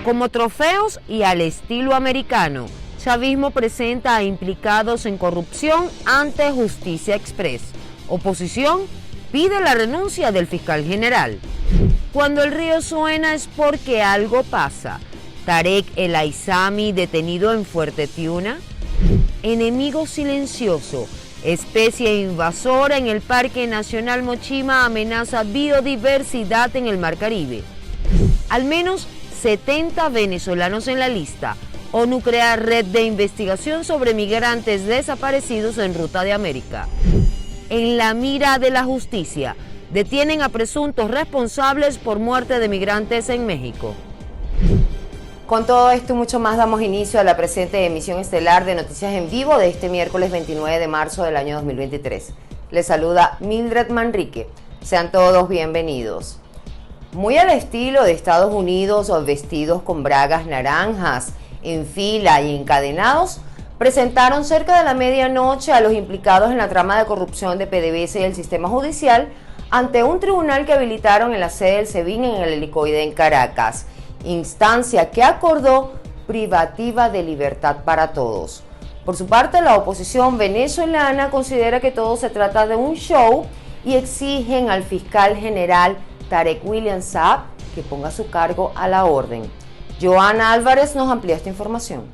Como trofeos y al estilo americano, chavismo presenta a implicados en corrupción ante Justicia Express. Oposición pide la renuncia del fiscal general. Cuando el río suena es porque algo pasa. Tarek El Aizami detenido en Fuerte Tiuna. Enemigo silencioso. Especie invasora en el Parque Nacional Mochima amenaza biodiversidad en el Mar Caribe. Al menos 70 venezolanos en la lista. ONU crea red de investigación sobre migrantes desaparecidos en Ruta de América. En la mira de la justicia, detienen a presuntos responsables por muerte de migrantes en México. Con todo esto y mucho más damos inicio a la presente emisión estelar de Noticias en Vivo de este miércoles 29 de marzo del año 2023. Les saluda Mildred Manrique. Sean todos bienvenidos. Muy al estilo de Estados Unidos, vestidos con bragas naranjas, en fila y encadenados, presentaron cerca de la medianoche a los implicados en la trama de corrupción de PDVSA y el sistema judicial ante un tribunal que habilitaron en la sede del SEBIN en el Helicoide en Caracas, instancia que acordó privativa de libertad para todos. Por su parte, la oposición venezolana considera que todo se trata de un show y exigen al fiscal general Tarek William Saab que ponga su cargo a la orden. Joana Álvarez nos amplía esta información.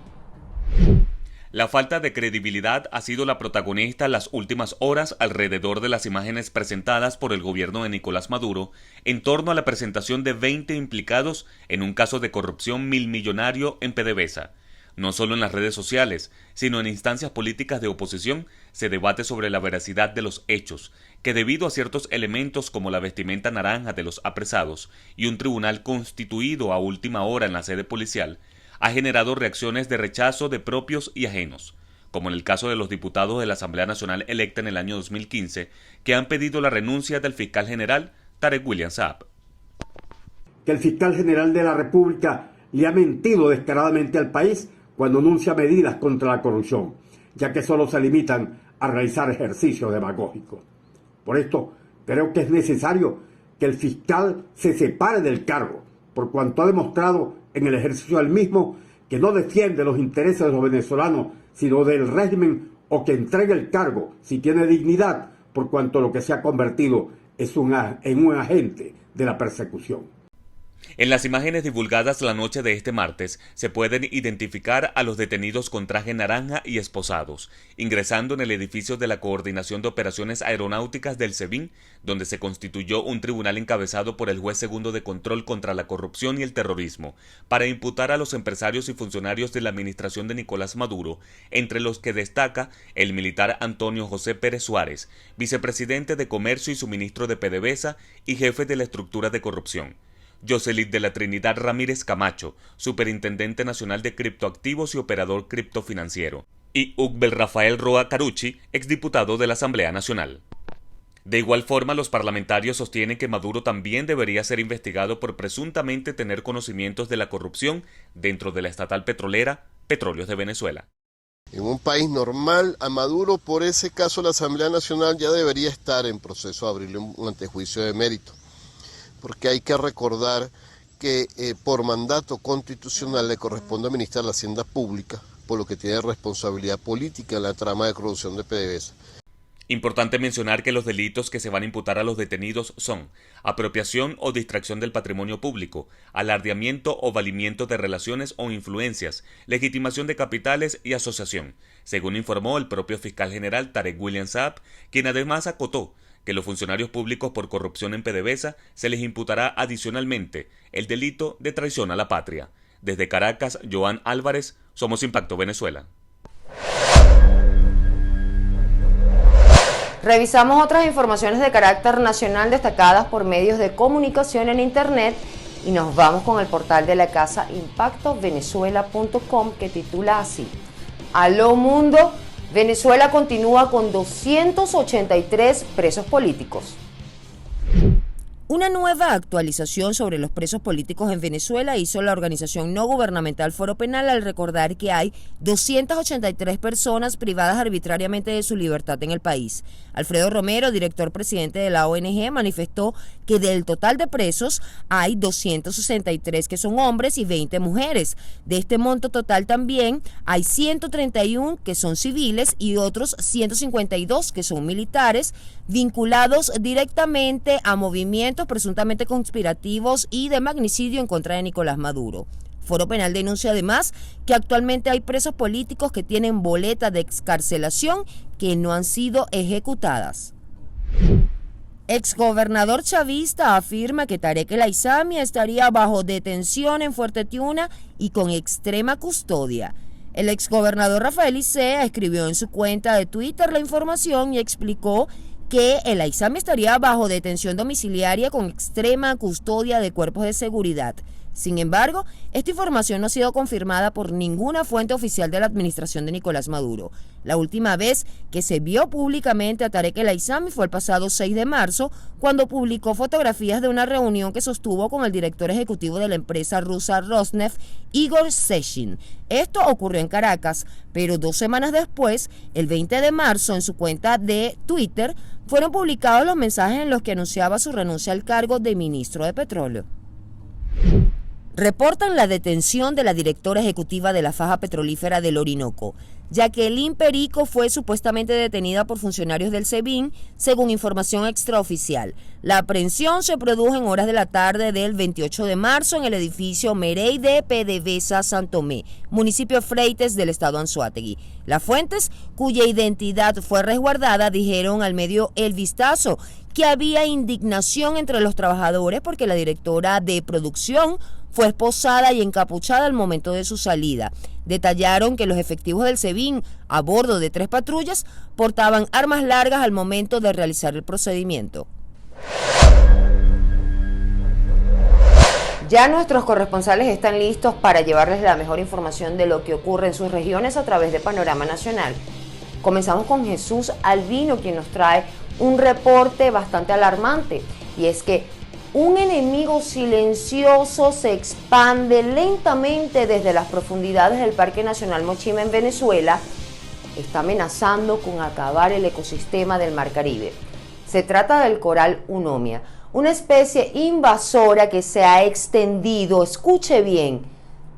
La falta de credibilidad ha sido la protagonista en las últimas horas alrededor de las imágenes presentadas por el gobierno de Nicolás Maduro en torno a la presentación de 20 implicados en un caso de corrupción milmillonario en PDVSA. No solo en las redes sociales, sino en instancias políticas de oposición se debate sobre la veracidad de los hechos, que debido a ciertos elementos como la vestimenta naranja de los apresados y un tribunal constituido a última hora en la sede policial, ha generado reacciones de rechazo de propios y ajenos, como en el caso de los diputados de la Asamblea Nacional electa en el año 2015, que han pedido la renuncia del fiscal general Tarek William Saab. Que el fiscal general de la República le ha mentido descaradamente al país cuando anuncia medidas contra la corrupción, ya que solo se limitan a realizar ejercicios demagógicos. Por esto, creo que es necesario que el fiscal se separe del cargo, por cuanto ha demostrado en el ejercicio del mismo que no defiende los intereses de los venezolanos, sino del régimen, o que entregue el cargo, si tiene dignidad, por cuanto lo que se ha convertido es en un agente de la persecución. En las imágenes divulgadas la noche de este martes se pueden identificar a los detenidos con traje naranja y esposados, ingresando en el edificio de la Coordinación de Operaciones Aeronáuticas del SEBIN, donde se constituyó un tribunal encabezado por el juez segundo de control contra la corrupción y el terrorismo, para imputar a los empresarios y funcionarios de la administración de Nicolás Maduro, entre los que destaca el militar Antonio José Pérez Suárez, vicepresidente de Comercio y suministro de PDVSA y jefe de la estructura de corrupción. Yoselit de la Trinidad Ramírez Camacho, Superintendente Nacional de Criptoactivos y Operador Criptofinanciero, y Ugbel Rafael Roa Carucci, exdiputado de la Asamblea Nacional. De igual forma, los parlamentarios sostienen que Maduro también debería ser investigado por presuntamente tener conocimientos de la corrupción dentro de la estatal petrolera Petróleos de Venezuela. En un país normal, a Maduro, por ese caso, la Asamblea Nacional ya debería estar en proceso de abrirle un antejuicio de mérito, porque hay que recordar que por mandato constitucional le corresponde administrar la hacienda pública, por lo que tiene responsabilidad política en la trama de corrupción de PDVSA. Importante mencionar que los delitos que se van a imputar a los detenidos son apropiación o distracción del patrimonio público, alardeamiento o valimiento de relaciones o influencias, legitimación de capitales y asociación, según informó el propio fiscal general Tarek William Saab, quien además acotó que los funcionarios públicos por corrupción en PDVSA se les imputará adicionalmente el delito de traición a la patria. Desde Caracas, Joan Álvarez, Somos Impacto Venezuela. Revisamos otras informaciones de carácter nacional destacadas por medios de comunicación en Internet y nos vamos con el portal de la casa impactovenezuela.com que titula así: Aló Mundo, Venezuela continúa con 283 presos políticos. Una nueva actualización sobre los presos políticos en Venezuela hizo la organización no gubernamental Foro Penal al recordar que hay 283 personas privadas arbitrariamente de su libertad en el país. Alfredo Romero, director presidente de la ONG, manifestó que del total de presos hay 263 que son hombres y 20 mujeres. De este monto total también hay 131 que son civiles y otros 152 que son militares, vinculados directamente a movimientos presuntamente conspirativos y de magnicidio en contra de Nicolás Maduro. Foro Penal denuncia además que actualmente hay presos políticos que tienen boleta de excarcelación que no han sido ejecutadas. Exgobernador chavista afirma que Tarek El Aizami estaría bajo detención en Fuerte Tiuna y con extrema custodia. El exgobernador Rafael Icea escribió en su cuenta de Twitter la información y explicó que El Aizami estaría bajo detención domiciliaria con extrema custodia de cuerpos de seguridad. Sin embargo, esta información no ha sido confirmada por ninguna fuente oficial de la administración de Nicolás Maduro. La última vez que se vio públicamente a Tarek El Aizami fue el pasado 6 de marzo, cuando publicó fotografías de una reunión que sostuvo con el director ejecutivo de la empresa rusa Rosneft, Igor Sechin. Esto ocurrió en Caracas, pero 2 semanas después, el 20 de marzo, en su cuenta de Twitter, fueron publicados los mensajes en los que anunciaba su renuncia al cargo de ministro de Petróleo. Reportan la detención de la directora ejecutiva de la faja petrolífera del Orinoco. Jacqueline Perico fue supuestamente detenida por funcionarios del SEBIN, según información extraoficial. La aprehensión se produjo en horas de la tarde del 28 de marzo en el edificio Merey de PDVSA Santomé, municipio Freites del estado Anzoátegui. Las fuentes, cuya identidad fue resguardada, dijeron al medio El Vistazo que había indignación entre los trabajadores porque la directora de producción fue esposada y encapuchada al momento de su salida. Detallaron que los efectivos del SEBIN, a bordo de 3 patrullas, portaban armas largas al momento de realizar el procedimiento. Ya nuestros corresponsales están listos para llevarles la mejor información de lo que ocurre en sus regiones a través de Panorama Nacional. Comenzamos con Jesús Albino, quien nos trae un reporte bastante alarmante, y es que un enemigo silencioso se expande lentamente desde las profundidades del Parque Nacional Mochima en Venezuela. Está amenazando con acabar el ecosistema del Mar Caribe. Se trata del coral Eunomia, una especie invasora que se ha extendido, escuche bien,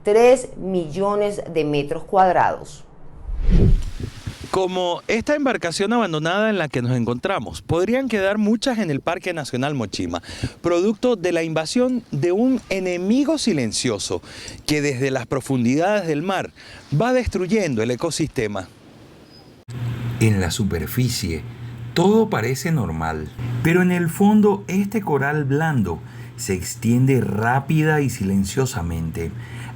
3 millones de metros cuadrados. Como esta embarcación abandonada en la que nos encontramos, podrían quedar muchas en el Parque Nacional Mochima, producto de la invasión de un enemigo silencioso que desde las profundidades del mar va destruyendo el ecosistema. En la superficie, todo parece normal, pero en el fondo este coral blando se extiende rápida y silenciosamente,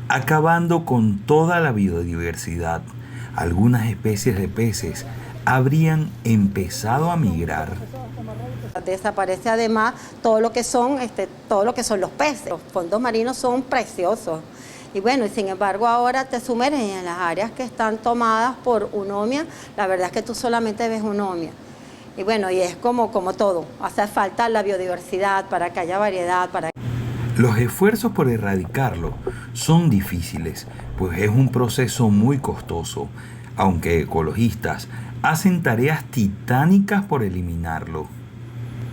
acabando con toda la biodiversidad. Algunas especies de peces habrían empezado a migrar. Desaparece además todo lo que son los peces. Los fondos marinos son preciosos. Y bueno, sin embargo ahora te sumerges en las áreas que están tomadas por Eunomia. La verdad es que tú solamente ves Eunomia. Y bueno, y es como todo. Hace falta la biodiversidad para que haya variedad. Los esfuerzos por erradicarlo son difíciles, pues es un proceso muy costoso, aunque ecologistas hacen tareas titánicas por eliminarlo.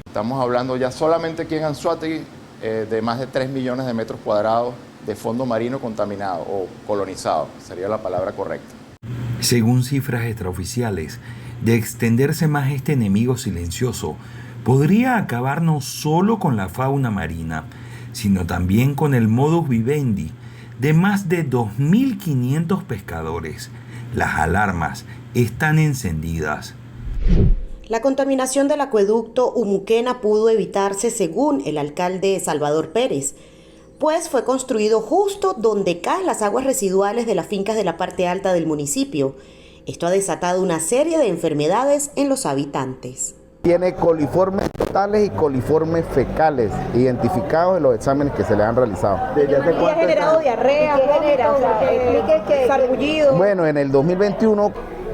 Estamos hablando ya solamente aquí en Anzoátegui de más de 3 millones de metros cuadrados de fondo marino contaminado o colonizado, sería la palabra correcta. Según cifras extraoficiales, de extenderse más este enemigo silencioso, podría acabar no solo con la fauna marina, sino también con el modus vivendi de más de 2.500 pescadores. Las alarmas están encendidas. La contaminación del acueducto Umuquena pudo evitarse según el alcalde Salvador Pérez, pues fue construido justo donde caen las aguas residuales de las fincas de la parte alta del municipio. Esto ha desatado una serie de enfermedades en los habitantes. Tiene coliformes totales y coliformes fecales identificados en los exámenes que se le han realizado. ¿Y ha generado diarrea? ¿Qué genera? O sea, explique que sarpullido. Bueno, en el 2021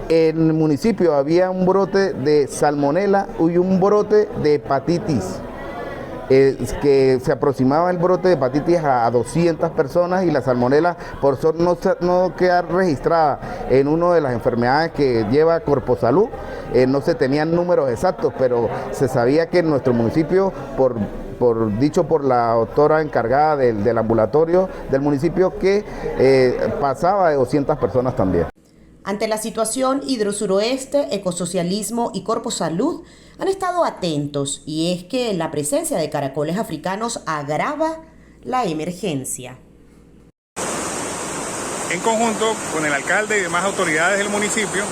en el municipio había un brote de salmonela y un brote de hepatitis. que se aproximaba el brote de hepatitis a 200 personas y la salmonela por no quedar registrada en una de las enfermedades que lleva Corposalud. No se tenían números exactos, pero se sabía que en nuestro municipio, dicho por la doctora encargada del ambulatorio del municipio, que pasaba de 200 personas también. Ante la situación, Hidrosuroeste, Ecosocialismo y Corposalud han estado atentos, y es que la presencia de caracoles africanos agrava la emergencia. En conjunto con el alcalde y demás autoridades del municipio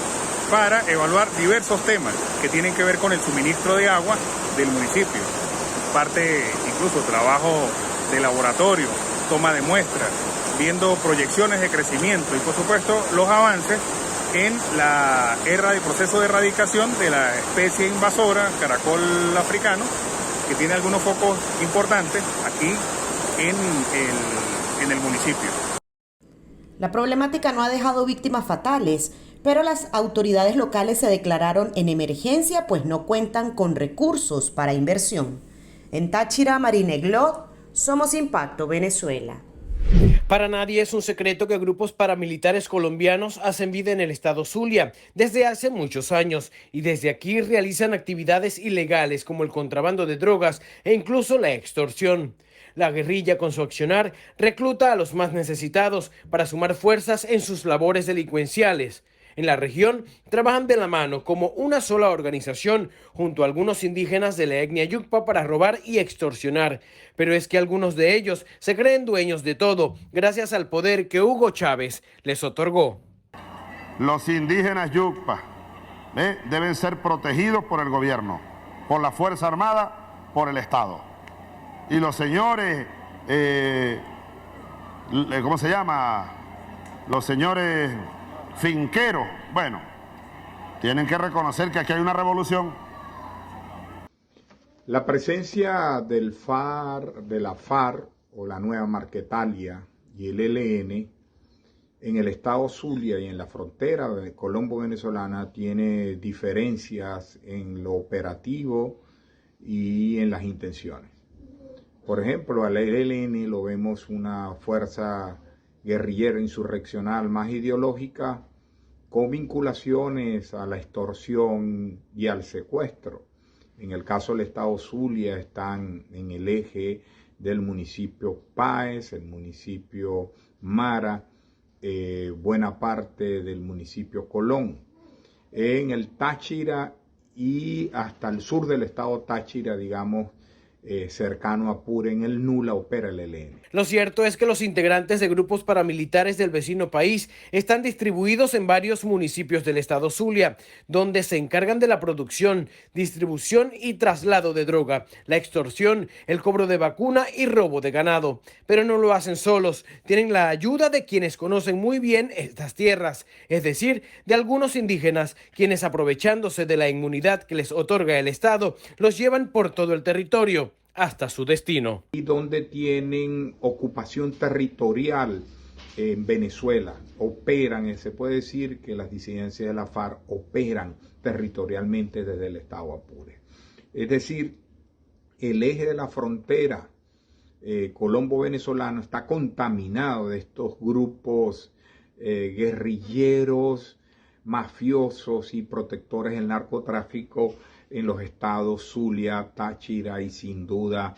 para evaluar diversos temas que tienen que ver con el suministro de agua del municipio. Parte incluso trabajo de laboratorio, toma de muestras, viendo proyecciones de crecimiento y por supuesto los avances en el proceso de erradicación de la especie invasora caracol africano, que tiene algunos focos importantes aquí en el municipio. La problemática no ha dejado víctimas fatales, pero las autoridades locales se declararon en emergencia, pues no cuentan con recursos para inversión. En Táchira, Marineglot, Somos Impacto Venezuela. Para nadie es un secreto que grupos paramilitares colombianos hacen vida en el estado Zulia desde hace muchos años y desde aquí realizan actividades ilegales como el contrabando de drogas e incluso la extorsión. La guerrilla, con su accionar, recluta a los más necesitados para sumar fuerzas en sus labores delincuenciales. En la región trabajan de la mano como una sola organización junto a algunos indígenas de la etnia Yucpa para robar y extorsionar. Pero es que algunos de ellos se creen dueños de todo gracias al poder que Hugo Chávez les otorgó. Los indígenas Yucpa deben ser protegidos por el gobierno, por la Fuerza Armada, por el Estado. Y los señores, ¿cómo se llama? Los señores finqueros, bueno, tienen que reconocer que aquí hay una revolución. La presencia del FARC, de la FARC o la Nueva Marquetalia y el ELN en el estado Zulia y en la frontera de colombo-venezolana tiene diferencias en lo operativo y en las intenciones. Por ejemplo, al ELN lo vemos una fuerza guerrillera insurreccional más ideológica con vinculaciones a la extorsión y al secuestro. En el caso del estado Zulia están en el eje del municipio Páez, el municipio Mara, buena parte del municipio Colón. En el Táchira y hasta el sur del estado Táchira, digamos, cercano a Apure, en el Nula, opera el ELN. Lo cierto es que los integrantes de grupos paramilitares del vecino país están distribuidos en varios municipios del estado Zulia, donde se encargan de la producción, distribución y traslado de droga, la extorsión, el cobro de vacuna y robo de ganado. Pero no lo hacen solos, tienen la ayuda de quienes conocen muy bien estas tierras, es decir, de algunos indígenas, quienes aprovechándose de la inmunidad que les otorga el Estado, los llevan por todo el territorio hasta su destino. Y donde tienen ocupación territorial en Venezuela, operan, se puede decir que las disidencias de la FARC operan territorialmente desde el estado Apure. Es decir, el eje de la frontera colombo-venezolano está contaminado de estos grupos guerrilleros, mafiosos y protectores del narcotráfico en los estados Zulia, Táchira y sin duda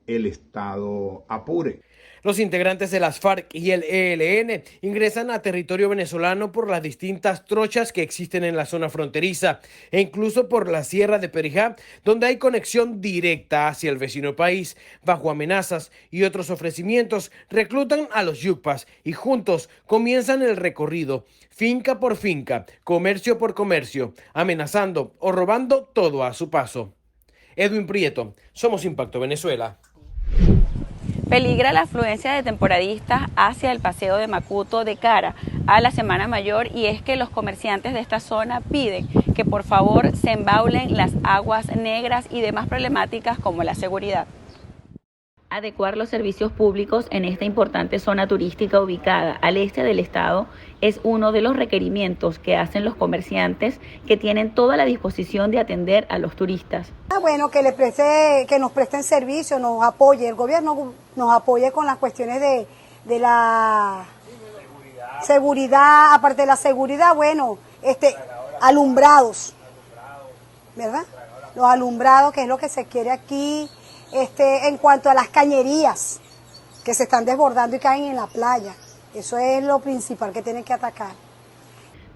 el estado Apure. Los integrantes de las FARC y el ELN ingresan a territorio venezolano por las distintas trochas que existen en la zona fronteriza e incluso por la Sierra de Perijá, donde hay conexión directa hacia el vecino país. Bajo amenazas y otros ofrecimientos reclutan a los yucpas y juntos comienzan el recorrido, finca por finca, comercio por comercio, amenazando o robando todo a su paso. Edwin Prieto, Somos Impacto Venezuela. Peligra la afluencia de temporadistas hacia el paseo de Macuto de cara a la Semana Mayor, y es que los comerciantes de esta zona piden que por favor se embaulen las aguas negras y demás problemáticas como la seguridad. Adecuar los servicios públicos en esta importante zona turística ubicada al este del estado es uno de los requerimientos que hacen los comerciantes que tienen toda la disposición de atender a los turistas. Bueno, que nos presten servicio, nos apoye, el gobierno nos apoye con las cuestiones de la seguridad, aparte de la seguridad, bueno, alumbrados, ¿verdad? Los alumbrados, que es lo que se quiere aquí. En cuanto a las cañerías que se están desbordando y caen en la playa, eso es lo principal que tienen que atacar.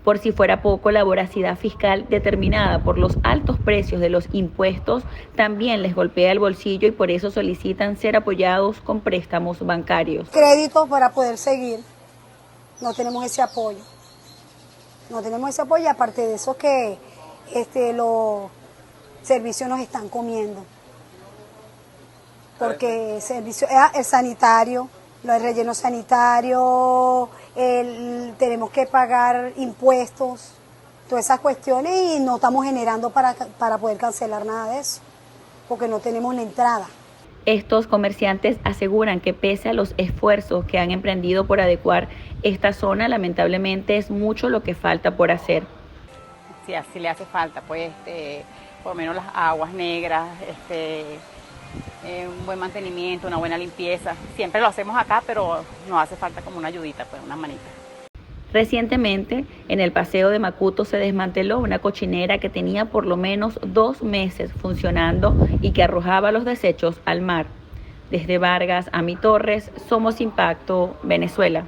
Por si fuera poco, la voracidad fiscal determinada por los altos precios de los impuestos también les golpea el bolsillo y por eso solicitan ser apoyados con préstamos bancarios. Créditos para poder seguir, no tenemos ese apoyo. No tenemos ese apoyo, aparte de eso que los servicios nos están comiendo. Porque el sanitario, el relleno sanitario, tenemos que pagar impuestos, todas esas cuestiones y no estamos generando para poder cancelar nada de eso, porque no tenemos la entrada. Estos comerciantes aseguran que pese a los esfuerzos que han emprendido por adecuar esta zona, lamentablemente es mucho lo que falta por hacer. Sí, así le hace falta, pues, por lo menos las aguas negras, un buen mantenimiento, una buena limpieza. Siempre lo hacemos acá, pero nos hace falta como una ayudita, pues una manita. Recientemente, en el paseo de Macuto se desmanteló una cochinera que tenía por lo menos 2 meses funcionando y que arrojaba los desechos al mar. Desde Vargas a Mi Torres, Somos Impacto, Venezuela.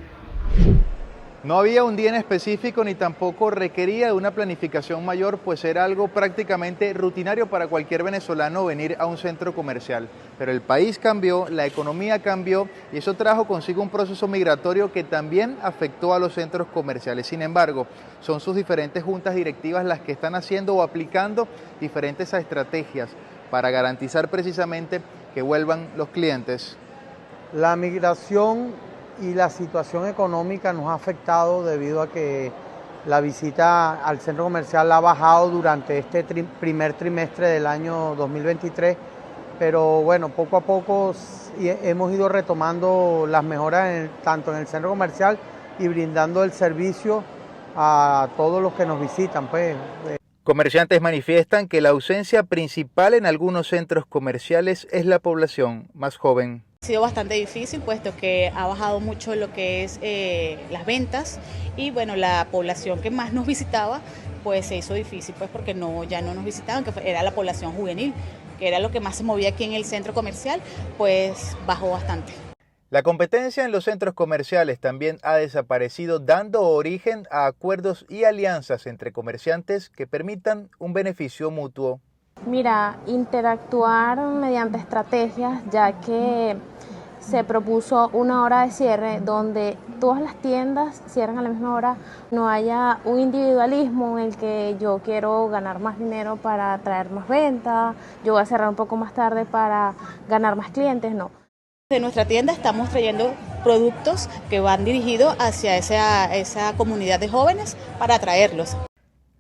No había un día en específico ni tampoco requería de una planificación mayor, pues era algo prácticamente rutinario para cualquier venezolano venir a un centro comercial. Pero el país cambió, la economía cambió y eso trajo consigo un proceso migratorio que también afectó a los centros comerciales. Sin embargo, son sus diferentes juntas directivas las que están haciendo o aplicando diferentes estrategias para garantizar precisamente que vuelvan los clientes. La migración y la situación económica nos ha afectado debido a que la visita al centro comercial ha bajado durante este primer trimestre del año 2023, pero bueno, poco a poco hemos ido retomando las mejoras tanto en el centro comercial y brindando el servicio a todos los que nos visitan, pues. Comerciantes manifiestan que la ausencia principal en algunos centros comerciales es la población más joven. Ha sido bastante difícil puesto que ha bajado mucho lo que es las ventas y bueno, la población que más nos visitaba pues se hizo difícil pues porque ya no nos visitaban, que era la población juvenil, que era lo que más se movía aquí en el centro comercial, pues bajó bastante. La competencia en los centros comerciales también ha desaparecido, dando origen a acuerdos y alianzas entre comerciantes que permitan un beneficio mutuo. Mira, interactuar mediante estrategias, ya que se propuso una hora de cierre donde todas las tiendas cierran a la misma hora, no haya un individualismo en el que yo quiero ganar más dinero para traer más ventas, yo voy a cerrar un poco más tarde para ganar más clientes, no. De nuestra tienda estamos trayendo productos que van dirigidos hacia esa comunidad de jóvenes para atraerlos.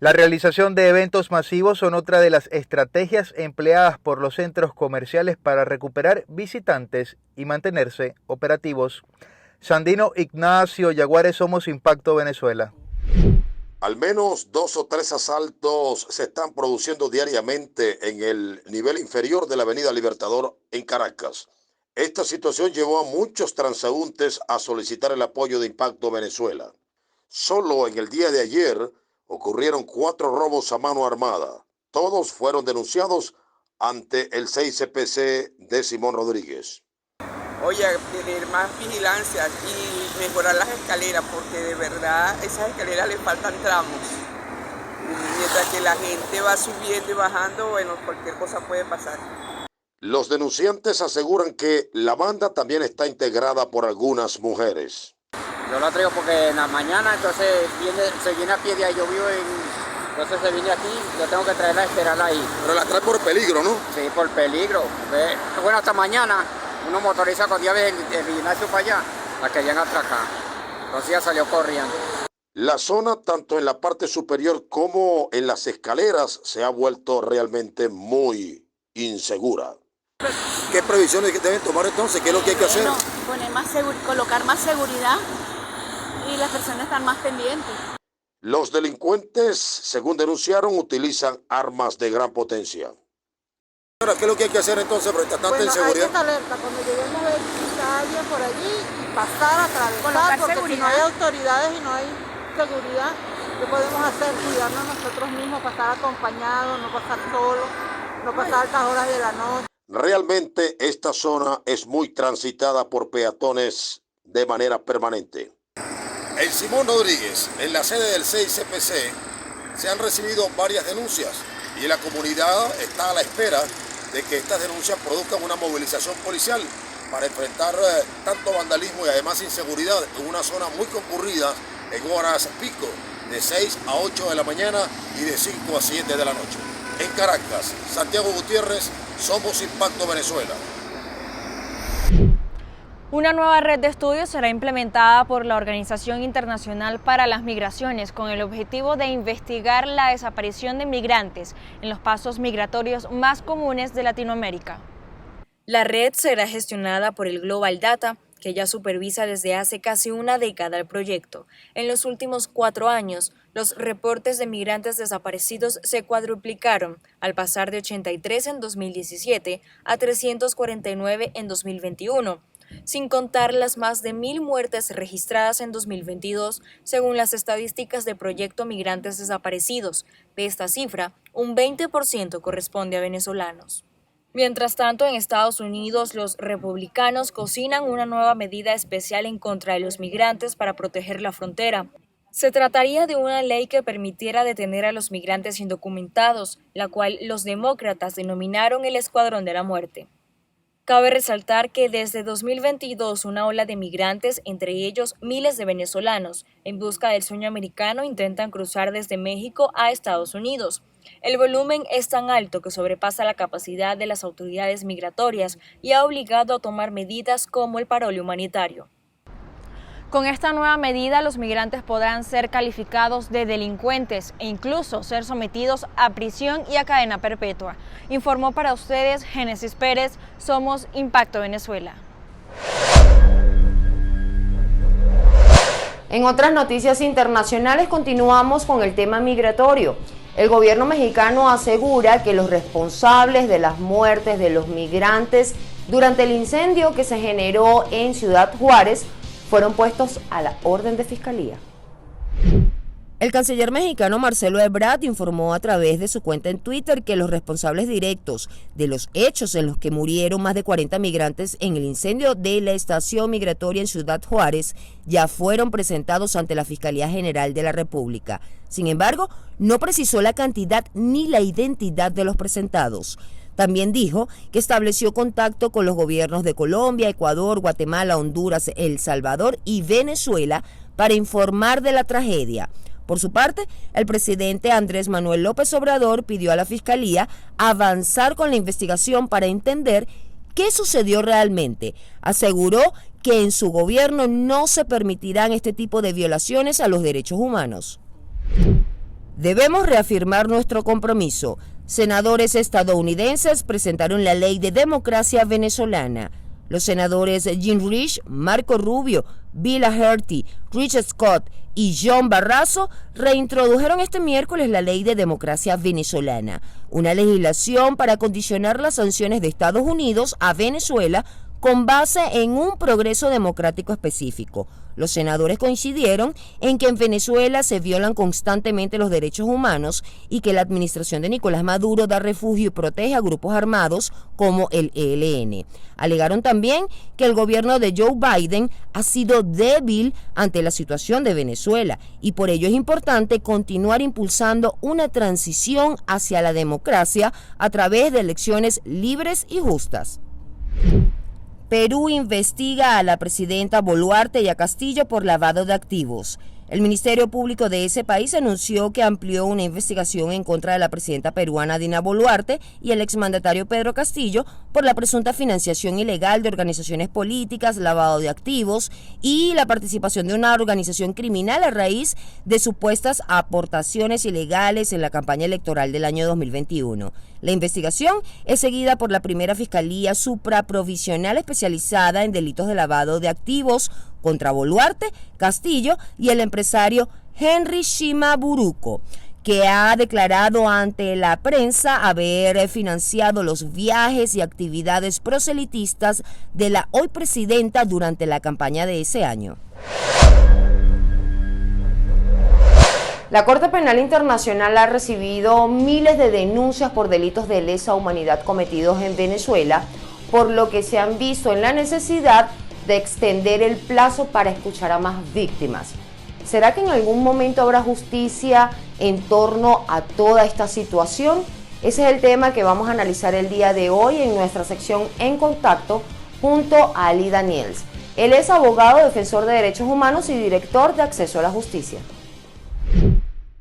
La realización de eventos masivos son otra de las estrategias empleadas por los centros comerciales para recuperar visitantes y mantenerse operativos. Sandino Ignacio Yaguares, Somos Impacto, Venezuela. Al menos 2 o 3 asaltos se están produciendo diariamente en el nivel inferior de la Avenida Libertador en Caracas. Esta situación llevó a muchos transeúntes a solicitar el apoyo de Impacto Venezuela. Solo en el día de ayer ocurrieron 4 robos a mano armada. Todos fueron denunciados ante el 6CPC de Simón Rodríguez. Oye, tener más vigilancia y mejorar las escaleras, porque de verdad esas escaleras le faltan tramos. Mientras que la gente va subiendo y bajando, bueno, cualquier cosa puede pasar. Los denunciantes aseguran que la banda también está integrada por algunas mujeres. Yo la traigo porque en la mañana, entonces se viene a pie de ahí, yo vivo entonces se viene aquí, yo tengo que traerla a esperarla ahí. Pero la trae por peligro, ¿no? Sí, por peligro. Bueno, hasta mañana uno motoriza con llaves el gimnasio para allá, la querían atracar. Entonces ya salió corriendo. La zona, tanto en la parte superior como en las escaleras, se ha vuelto realmente muy insegura. ¿Qué previsiones deben tomar entonces? ¿Qué es lo que hay que hacer? Colocar más seguridad y las personas están más pendientes. Los delincuentes, según denunciaron, utilizan armas de gran potencia. ¿Qué es lo que hay que hacer entonces frente a tanta inseguridad? Hay que estar alerta cuando lleguemos a ver si está alguien por allí, pasar, atravesar, porque seguridad. si no hay autoridades y no hay seguridad, ¿qué podemos hacer? Cuidarnos nosotros mismos, pasar acompañados, no pasar solos, no pasar altas horas de la noche. Realmente esta zona es muy transitada por peatones de manera permanente. En Simón Rodríguez, en la sede del CICPC, se han recibido varias denuncias y la comunidad está a la espera de que estas denuncias produzcan una movilización policial para enfrentar tanto vandalismo y además inseguridad en una zona muy concurrida en horas pico, de 6 a 8 de la mañana y de 5 a 7 de la noche. En Caracas, Santiago Gutiérrez, Somos Impacto Venezuela. Una nueva red de estudios será implementada por la Organización Internacional para las Migraciones con el objetivo de investigar la desaparición de migrantes en los pasos migratorios más comunes de Latinoamérica. La red será gestionada por el Global Data, que ya supervisa desde hace casi una década el proyecto. En los últimos 4 años, los reportes de migrantes desaparecidos se cuadruplicaron, al pasar de 83 en 2017 a 349 en 2021. Sin contar las más de 1.000 muertes registradas en 2022, según las estadísticas de Proyecto Migrantes Desaparecidos. De esta cifra, un 20% corresponde a venezolanos. Mientras tanto, en Estados Unidos, los republicanos cocinan una nueva medida especial en contra de los migrantes para proteger la frontera. Se trataría de una ley que permitiera detener a los migrantes indocumentados, la cual los demócratas denominaron el Escuadrón de la Muerte. Cabe resaltar que desde 2022 una ola de migrantes, entre ellos miles de venezolanos, en busca del sueño americano intentan cruzar desde México a Estados Unidos. El volumen es tan alto que sobrepasa la capacidad de las autoridades migratorias y ha obligado a tomar medidas como el parole humanitario. Con esta nueva medida, los migrantes podrán ser calificados de delincuentes e incluso ser sometidos a prisión y a cadena perpetua. Informó para ustedes Génesis Pérez, Somos Impacto Venezuela. En otras noticias internacionales continuamos con el tema migratorio. El gobierno mexicano asegura que los responsables de las muertes de los migrantes durante el incendio que se generó en Ciudad Juárez fueron puestos a la orden de fiscalía. El canciller mexicano Marcelo Ebrard informó a través de su cuenta en Twitter que los responsables directos de los hechos en los que murieron más de 40 migrantes en el incendio de la estación migratoria en Ciudad Juárez ya fueron presentados ante la Fiscalía General de la República. Sin embargo, no precisó la cantidad ni la identidad de los presentados. También dijo que estableció contacto con los gobiernos de Colombia, Ecuador, Guatemala, Honduras, El Salvador y Venezuela para informar de la tragedia. Por su parte, el presidente Andrés Manuel López Obrador pidió a la Fiscalía avanzar con la investigación para entender qué sucedió realmente. Aseguró que en su gobierno no se permitirán este tipo de violaciones a los derechos humanos. Debemos reafirmar nuestro compromiso. Senadores estadounidenses presentaron la Ley de Democracia Venezolana. Los senadores Jim Risch, Marco Rubio, Bill Aherty, Rich Scott y John Barrasso reintrodujeron este miércoles la Ley de Democracia Venezolana, una legislación para condicionar las sanciones de Estados Unidos a Venezuela con base en un progreso democrático específico. Los senadores coincidieron en que en Venezuela se violan constantemente los derechos humanos y que la administración de Nicolás Maduro da refugio y protege a grupos armados como el ELN. Alegaron también que el gobierno de Joe Biden ha sido débil ante la situación de Venezuela y por ello es importante continuar impulsando una transición hacia la democracia a través de elecciones libres y justas. Perú investiga a la presidenta Boluarte y a Castillo por lavado de activos. El Ministerio Público de ese país anunció que amplió una investigación en contra de la presidenta peruana Dina Boluarte y el exmandatario Pedro Castillo por la presunta financiación ilegal de organizaciones políticas, lavado de activos y la participación de una organización criminal a raíz de supuestas aportaciones ilegales en la campaña electoral del año 2021. La investigación es seguida por la primera Fiscalía Supraprovisional especializada en delitos de lavado de activos contra Boluarte, Castillo y el empresario Henry Shimaburuko, que ha declarado ante la prensa haber financiado los viajes y actividades proselitistas de la hoy presidenta durante la campaña de ese año. La Corte Penal Internacional ha recibido miles de denuncias por delitos de lesa humanidad cometidos en Venezuela, por lo que se han visto en la necesidad de extender el plazo para escuchar a más víctimas. ¿Será que en algún momento habrá justicia en torno a toda esta situación? Ese es el tema que vamos a analizar el día de hoy en nuestra sección En Contacto junto a Ali Daniels. Él es abogado, defensor de derechos humanos y director de Acceso a la Justicia.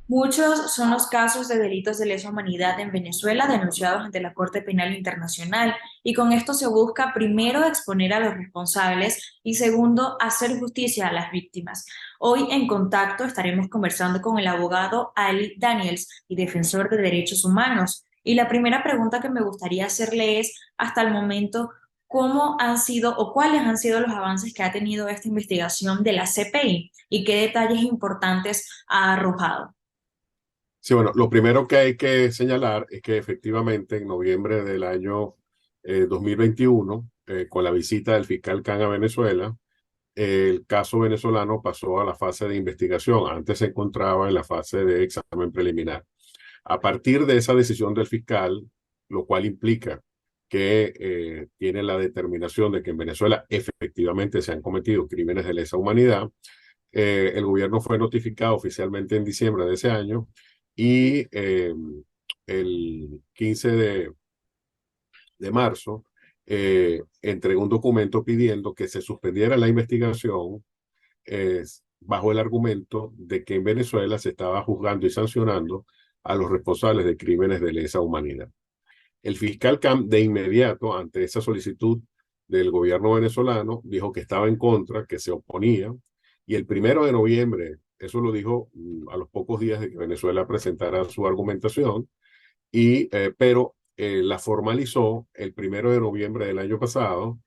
Muchos son los casos de delitos de lesa humanidad en Venezuela denunciados ante la Corte Penal Internacional, y con esto se busca primero exponer a los responsables y segundo hacer justicia a las víctimas. Hoy en Contacto estaremos conversando con el abogado Ali Daniels y defensor de derechos humanos. Y la primera pregunta que me gustaría hacerle es, hasta el momento, ¿cómo han sido o cuáles han sido los avances que ha tenido esta investigación de la CPI y qué detalles importantes ha arrojado? Sí, bueno, lo primero que hay que señalar es que efectivamente en noviembre del año 2021, con la visita del fiscal Khan a Venezuela, el caso venezolano pasó a la fase de investigación. Antes se encontraba en la fase de examen preliminar. A partir de esa decisión del fiscal, lo cual implica que tiene la determinación de que en Venezuela efectivamente se han cometido crímenes de lesa humanidad, el gobierno fue notificado oficialmente en diciembre de ese año, y el 15 de marzo entregó un documento pidiendo que se suspendiera la investigación bajo el argumento de que en Venezuela se estaba juzgando y sancionando a los responsables de crímenes de lesa humanidad. El fiscal Khan de inmediato, ante esa solicitud del gobierno venezolano, dijo que estaba en contra, que se oponía, y el 1 de noviembre, eso lo dijo a los pocos días de que Venezuela presentara su argumentación, pero la formalizó el 1 de noviembre del año pasado,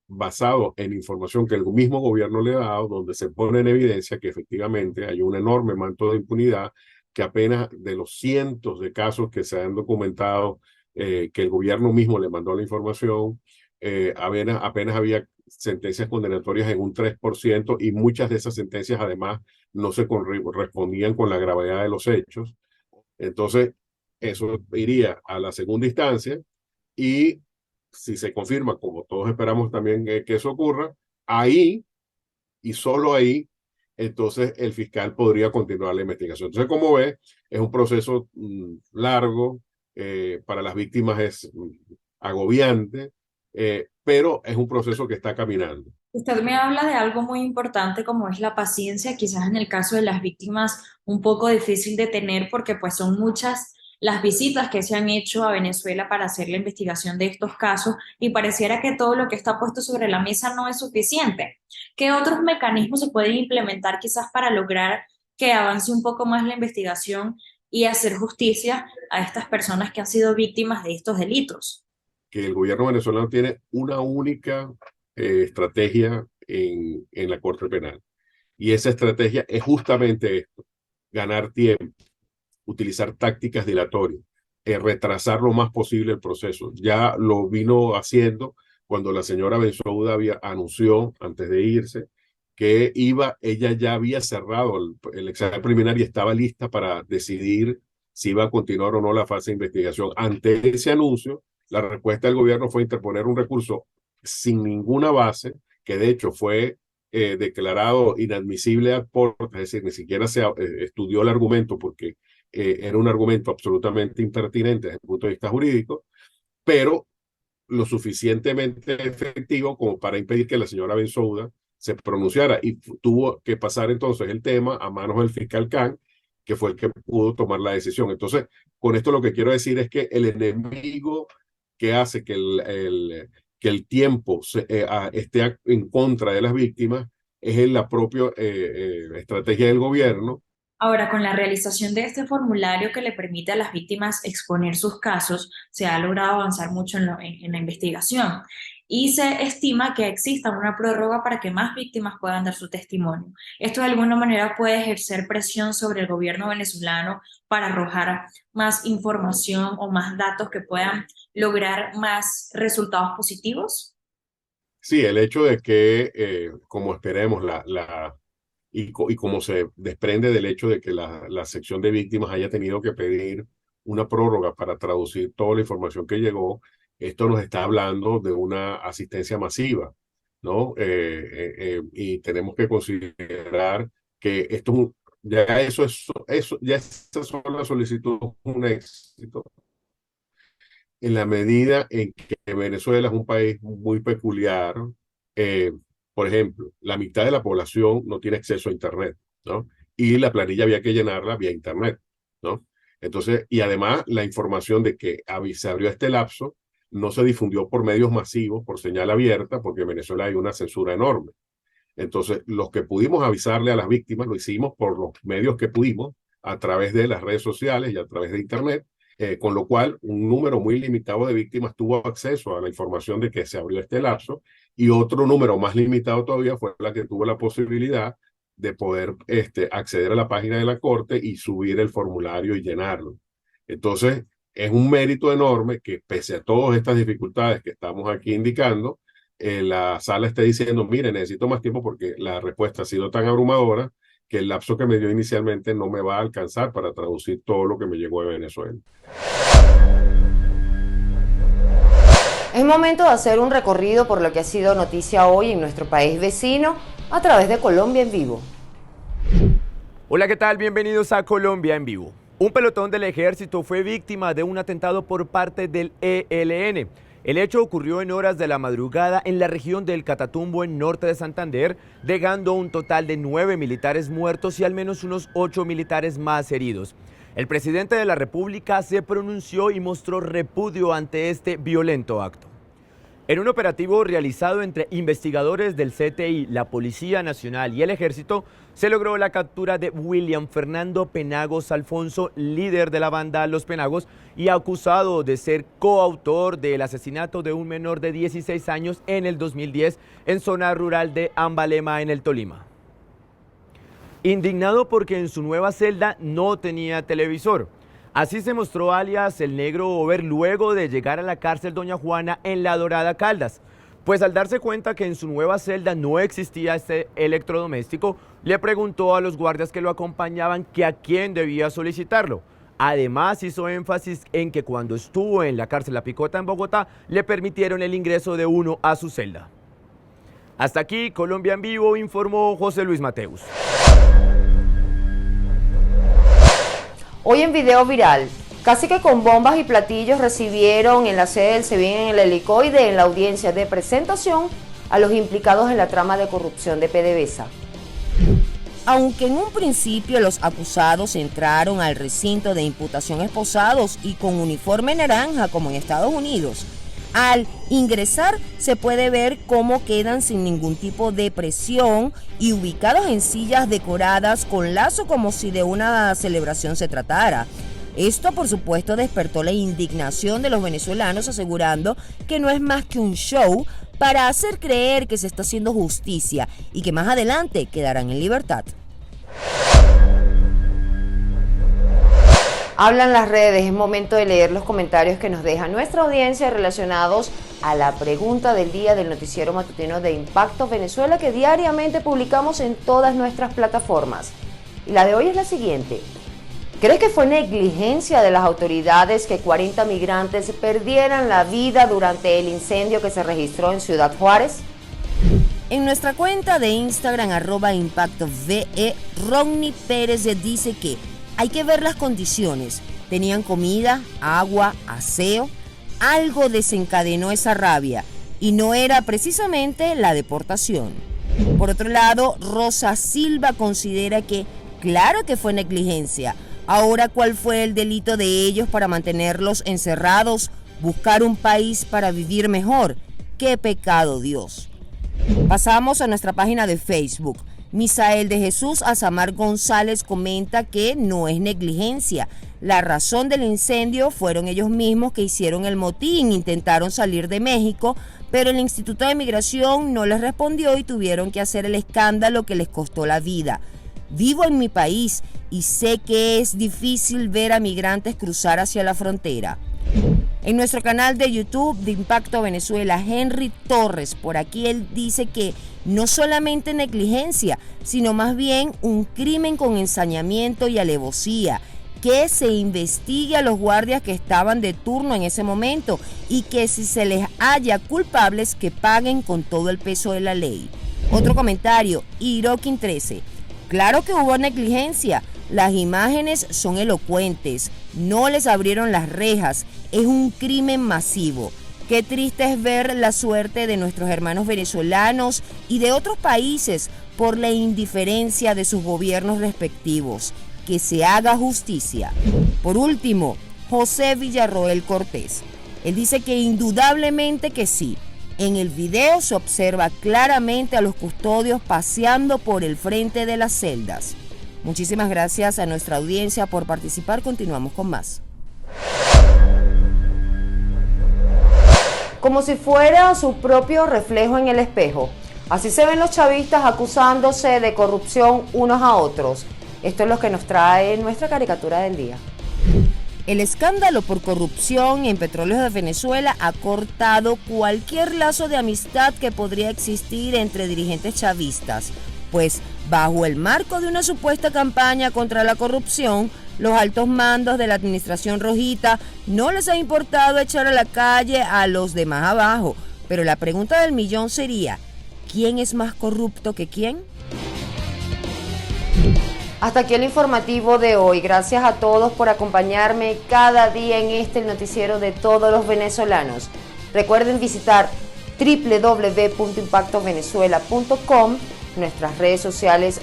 basado en información que el mismo gobierno le ha dado, donde se pone en evidencia que efectivamente hay un enorme manto de impunidad, que apenas de los cientos de casos que se han documentado, que el gobierno mismo le mandó la información, apenas había sentencias condenatorias en un 3%, y muchas de esas sentencias además no se correspondían con la gravedad de los hechos. Entonces, eso iría a la segunda instancia, y si se confirma, como todos esperamos también que eso ocurra, ahí y solo ahí, entonces el fiscal podría continuar la investigación. Entonces, como ve, es un proceso largo, para las víctimas es agobiante, pero es un proceso que está caminando. Usted me habla de algo muy importante como es la paciencia, quizás en el caso de las víctimas un poco difícil de tener porque pues son muchas las visitas que se han hecho a Venezuela para hacer la investigación de estos casos y pareciera que todo lo que está puesto sobre la mesa no es suficiente. ¿Qué otros mecanismos se pueden implementar quizás para lograr que avance un poco más la investigación y hacer justicia a estas personas que han sido víctimas de estos delitos? Que el gobierno venezolano tiene una única estrategia en la Corte Penal. Y esa estrategia es justamente esto: ganar tiempo, utilizar tácticas dilatorias, retrasar lo más posible el proceso. Ya lo vino haciendo cuando la señora Bensouda anunció antes de irse que ella ya había cerrado el examen preliminar y estaba lista para decidir si iba a continuar o no la fase de investigación. Ante ese anuncio, la respuesta del gobierno fue interponer un recurso sin ninguna base, que de hecho fue declarado inadmisible ad porta, es decir, ni siquiera se estudió el argumento porque era un argumento absolutamente impertinente desde el punto de vista jurídico, pero lo suficientemente efectivo como para impedir que la señora Bensouda se pronunciara, y tuvo que pasar entonces el tema a manos del fiscal Khan, que fue el que pudo tomar la decisión. Entonces, con esto lo que quiero decir es que el enemigo que hace que el tiempo esté en contra de las víctimas es la propia estrategia del gobierno. Ahora, con la realización de este formulario que le permite a las víctimas exponer sus casos, se ha logrado avanzar mucho en la investigación y se estima que exista una prórroga para que más víctimas puedan dar su testimonio. Esto de alguna manera puede ejercer presión sobre el gobierno venezolano para arrojar más información o más datos que puedan lograr más resultados positivos. Sí, el hecho de que, como esperemos, y como se desprende del hecho de que la sección de víctimas haya tenido que pedir una prórroga para traducir toda la información que llegó, esto nos está hablando de una asistencia masiva, ¿no? Y tenemos que considerar que esto ya esa sola solicitud es un éxito, en la medida en que Venezuela es un país muy peculiar. Por ejemplo, la mitad de la población no tiene acceso a Internet, ¿no? Y la planilla había que llenarla vía Internet, ¿no? Entonces, y además la información de que se abrió este lapso no se difundió por medios masivos, por señal abierta, porque en Venezuela hay una censura enorme. Entonces, los que pudimos avisarle a las víctimas lo hicimos por los medios que pudimos, a través de las redes sociales y a través de Internet, con lo cual un número muy limitado de víctimas tuvo acceso a la información de que se abrió este lapso, y otro número más limitado todavía fue la que tuvo la posibilidad de poder acceder a la página de la Corte y subir el formulario y llenarlo. Entonces, es un mérito enorme que, pese a todas estas dificultades que estamos aquí indicando, la sala esté diciendo, mire, necesito más tiempo porque la respuesta ha sido tan abrumadora que el lapso que me dio inicialmente no me va a alcanzar para traducir todo lo que me llegó de Venezuela. Es momento de hacer un recorrido por lo que ha sido noticia hoy en nuestro país vecino a través de Colombia en Vivo. Hola, ¿qué tal? Bienvenidos a Colombia en Vivo. Un pelotón del ejército fue víctima de un atentado por parte del ELN. El hecho ocurrió en horas de la madrugada en la región del Catatumbo, en norte de Santander, dejando un total de 9 militares muertos y al menos unos 8 militares más heridos. El presidente de la República se pronunció y mostró repudio ante este violento acto. En un operativo realizado entre investigadores del CTI, la Policía Nacional y el Ejército, se logró la captura de William Fernando Penagos Alfonso, líder de la banda Los Penagos y acusado de ser coautor del asesinato de un menor de 16 años en el 2010 en zona rural de Ambalema, en el Tolima. Indignado porque en su nueva celda no tenía televisor. Así se mostró alias el Negro Over luego de llegar a la cárcel Doña Juana en La Dorada, Caldas. Pues al darse cuenta que en su nueva celda no existía este electrodoméstico, le preguntó a los guardias que lo acompañaban que a quién debía solicitarlo. Además hizo énfasis en que cuando estuvo en la cárcel La Picota en Bogotá, le permitieron el ingreso de uno a su celda. Hasta aquí, Colombia en Vivo, informó José Luis Mateus. Hoy en video viral, casi que con bombas y platillos recibieron en la sede del SEBIN en el Helicoide, en la audiencia de presentación, a los implicados en la trama de corrupción de PDVSA. Aunque en un principio los acusados entraron al recinto de imputación esposados y con uniforme naranja como en Estados Unidos, al ingresar se puede ver cómo quedan sin ningún tipo de presión y ubicados en sillas decoradas con lazo como si de una celebración se tratara. Esto, por supuesto, despertó la indignación de los venezolanos, asegurando que no es más que un show para hacer creer que se está haciendo justicia y que más adelante quedarán en libertad. Hablan las redes, es momento de leer los comentarios que nos deja nuestra audiencia relacionados a la pregunta del día del noticiero matutino de Impacto Venezuela que diariamente publicamos en todas nuestras plataformas. Y la de hoy es la siguiente. ¿Crees que fue negligencia de las autoridades que 40 migrantes perdieran la vida durante el incendio que se registró en Ciudad Juárez? En nuestra cuenta de Instagram, @ImpactoVE, Ronnie Pérez dice que hay que ver las condiciones. Tenían comida, agua, aseo. Algo desencadenó esa rabia y no era precisamente la deportación. Por otro lado, Rosa Silva considera que claro que fue negligencia. Ahora, ¿cuál fue el delito de ellos para mantenerlos encerrados? Buscar un país para vivir mejor. ¡Qué pecado, Dios! Pasamos a nuestra página de Facebook. Misael de Jesús Azamar González comenta que no es negligencia. La razón del incendio fueron ellos mismos que hicieron el motín, intentaron salir de México, pero el Instituto de Migración no les respondió y tuvieron que hacer el escándalo que les costó la vida. Vivo en mi país y sé que es difícil ver a migrantes cruzar hacia la frontera. En nuestro canal de YouTube de Impacto Venezuela, Henry Torres, por aquí él dice que no solamente negligencia, sino más bien un crimen con ensañamiento y alevosía, que se investigue a los guardias que estaban de turno en ese momento y que si se les halla culpables que paguen con todo el peso de la ley. Otro comentario, Iroquín 13. Claro que hubo negligencia, las imágenes son elocuentes, no les abrieron las rejas, es un crimen masivo. Qué triste es ver la suerte de nuestros hermanos venezolanos y de otros países por la indiferencia de sus gobiernos respectivos. Que se haga justicia. Por último, José Villarroel Cortés. Él dice que indudablemente que sí. En el video se observa claramente a los custodios paseando por el frente de las celdas. Muchísimas gracias a nuestra audiencia por participar. Continuamos con más. Como si fuera su propio reflejo en el espejo. Así se ven los chavistas acusándose de corrupción unos a otros. Esto es lo que nos trae nuestra caricatura del día. El escándalo por corrupción en Petróleos de Venezuela ha cortado cualquier lazo de amistad que podría existir entre dirigentes chavistas, pues bajo el marco de una supuesta campaña contra la corrupción, los altos mandos de la administración rojita no les ha importado echar a la calle a los de más abajo. Pero la pregunta del millón sería, ¿quién es más corrupto que quién? Hasta aquí el informativo de hoy. Gracias a todos por acompañarme cada día en el noticiero de todos los venezolanos. Recuerden visitar www.impactovenezuela.com, nuestras redes sociales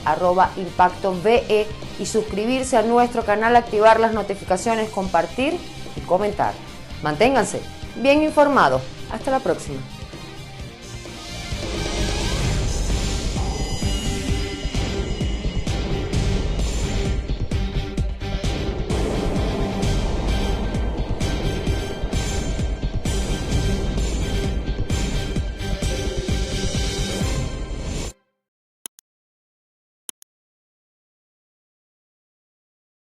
@ImpactoVE y suscribirse a nuestro canal, activar las notificaciones, compartir y comentar. Manténganse bien informados. Hasta la próxima.